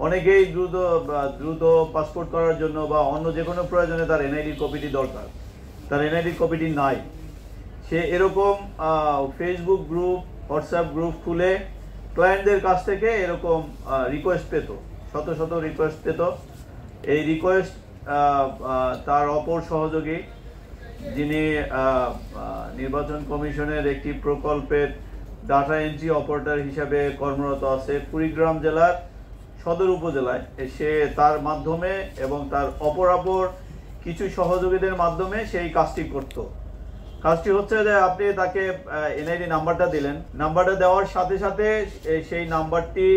অনেকেই দ্রুত পাসপোর্ট করার জন্য বা অন্য যে কোনো প্রয়োজনে তার এনআইডি কপিটি দরকার, তার এনআইডি কপিটি নাই। সে এরকম ফেসবুক গ্রুপ, হোয়াটসঅ্যাপ গ্রুপ খুলে ক্লায়েন্টদের কাছ থেকে এরকম রিকোয়েস্ট পেত, শত শত রিকোয়েস্ট পেত। এই রিকোয়েস্ট তার অপর সহযোগী, যিনি নির্বাচন কমিশনের একটি প্রকল্পের ডাটা এন্ট্রি অপারেটর হিসাবে কর্মরত আছে কুড়িগ্রাম জেলার সদর উপজেলায়, সে তার মাধ্যমে এবং তার অপর কিছু সহযোগীদের মাধ্যমে সেই কাজটি করত। কাজটি হচ্ছে যে আপনি তাকে এনআইডি নাম্বারটা দিলেন, নাম্বারটা দেওয়ার সাথে সাথে সেই নাম্বারটি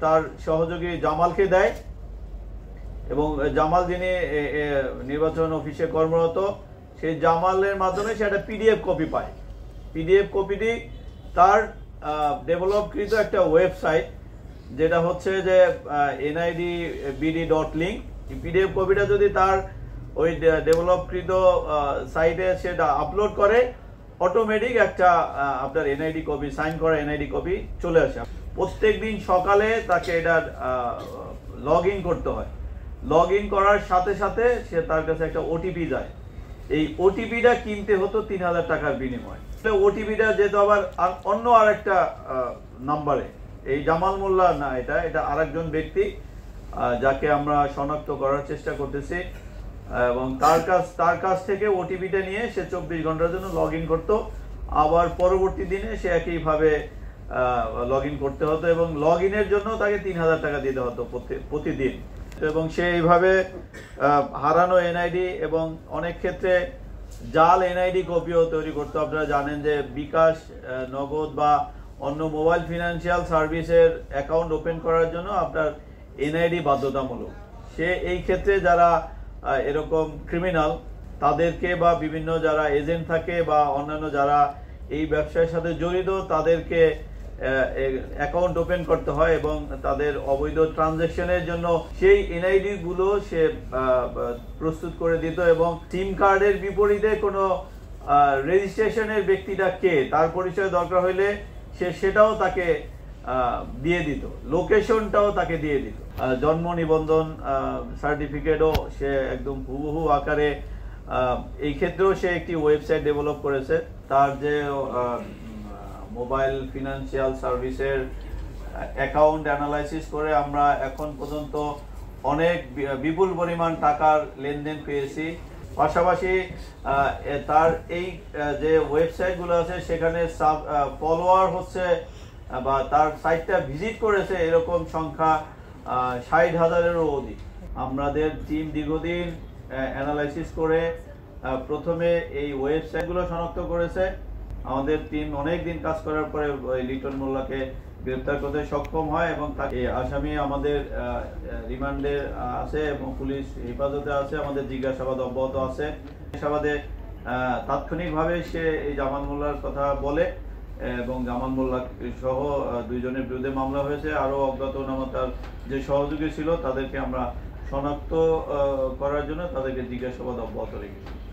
তার সহযোগী জামালকে দেয় এবং জামাল যিনি নির্বাচন অফিসে কর্মরত, সেই জামালের মাধ্যমে সে একটা পিডিএফ কপি পায়। পিডিএফ কপিটি তার ডেভেলপকৃত একটা ওয়েবসাইট, যেটা হচ্ছে যে NIDBD.link। পিডিএফ কপিটা যদি তার ওই ডেভেলপকৃত সাইটে সেটা আপলোড করে, অটোমেটিক একটা আপনার এনআইডি কপি, সাইন করা এনআইডি কপি চলে আসে। প্রত্যেক দিন সকালে তাকে এটার লগ ইন করতে হয়। লগ ইন করার সাথে সাথে সে তার কাছে একটা ওটিপি যায়। এই ওটিপিটা কিনতে হতো 3000 টাকার বিনিময়ে। ওটিপিটা যেত আবার অন্য আরেকটা নাম্বারে। এই জামাল মোল্লা না, এটা আরেকজন ব্যক্তি যাকে আমরা শনাক্ত করার চেষ্টা করতেছি, এবং তার কাছ থেকে ওটিপিটা নিয়ে সে 24 ঘন্টার জন্য লগ ইন করতো। আবার পরবর্তী দিনে সে একইভাবে লগ ইন করতে হতো এবং লগ ইনের জন্য তাকে 3000 টাকা দিতে হতো প্রতিদিন। এবং সে এইভাবে হারানো এনআইডি এবং অনেক ক্ষেত্রে জাল এনআইডি কপিও তৈরি করতো। আপনারা জানেন যে বিকাশ, নগদ বা অন্য মোবাইল ফিনান্সিয়াল সার্ভিসের অ্যাকাউন্ট ওপেন করার জন্য আপনার এনআইডি বাধ্যতামূলক। সে এই ক্ষেত্রে যারা এরকম ক্রিমিনাল, তাদেরকে বা বিভিন্ন যারা এজেন্ট থাকে বা অন্যান্য যারা এই ব্যবসার সাথে জড়িত, তাদেরকে অ্যাকাউন্ট ওপেন করতে হয় এবং তাদের অবৈধ ট্রানজাকশনের জন্য সেই এনআইডি গুলো সে প্রস্তুত করে দিত। এবং সিম কার্ডের বিপরীতে কোনো রেজিস্ট্রেশনের ব্যক্তিটা কে, তার পরিচয় দরকার হইলে সেটাও তাকে দিয়ে দিত, লোকেশনটাও তাকে দিয়ে দিত। জন্ম নিবন্ধন সার্টিফিকেটও সে একদম হুবহু আকারে। এই ক্ষেত্রেও সে একটি ওয়েবসাইট ডেভেলপ করেছে। তার যে মোবাইল ফিনান্সিয়াল সার্ভিসের অ্যাকাউন্ট অ্যানালাইসিস করে আমরা এখন পর্যন্ত অনেক বিপুল পরিমাণ টাকার লেনদেন পেয়েছি। পাশাপাশি তার এই যে ওয়েবসাইটগুলো আছে সেখানে ফলোয়ার হচ্ছে বা তার সাইটটা ভিজিট করেছে এরকম সংখ্যা 60,000-এরও অধিক। আমাদের টিম দীর্ঘদিন অ্যানালাইসিস করে প্রথমে এই ওয়েবসাইটগুলো শনাক্ত করেছে। আমাদের টিম অনেক দিন কাজ করার পরে লিটন মোল্লাকে গ্রেফতার করতে সক্ষম হয় এবং তাকে আসামি আমাদের রিমান্ডে আছে এবং পুলিশ হেফাজতে আছে। আমাদের জিজ্ঞাসাবাদ অব্যাহত আছে। জিজ্ঞাসাবাদে তাৎক্ষণিকভাবে সে এই জামাল মোল্লার কথা বলে এবং জামাল মোল্লা সহ 2 জনের বিরুদ্ধে মামলা হয়েছে। আরো অজ্ঞাতনামা তার যে সহযোগী ছিল তাদেরকে আমরা শনাক্ত করার জন্য তাদেরকে জিজ্ঞাসাবাদ অব্যাহত রেখেছি।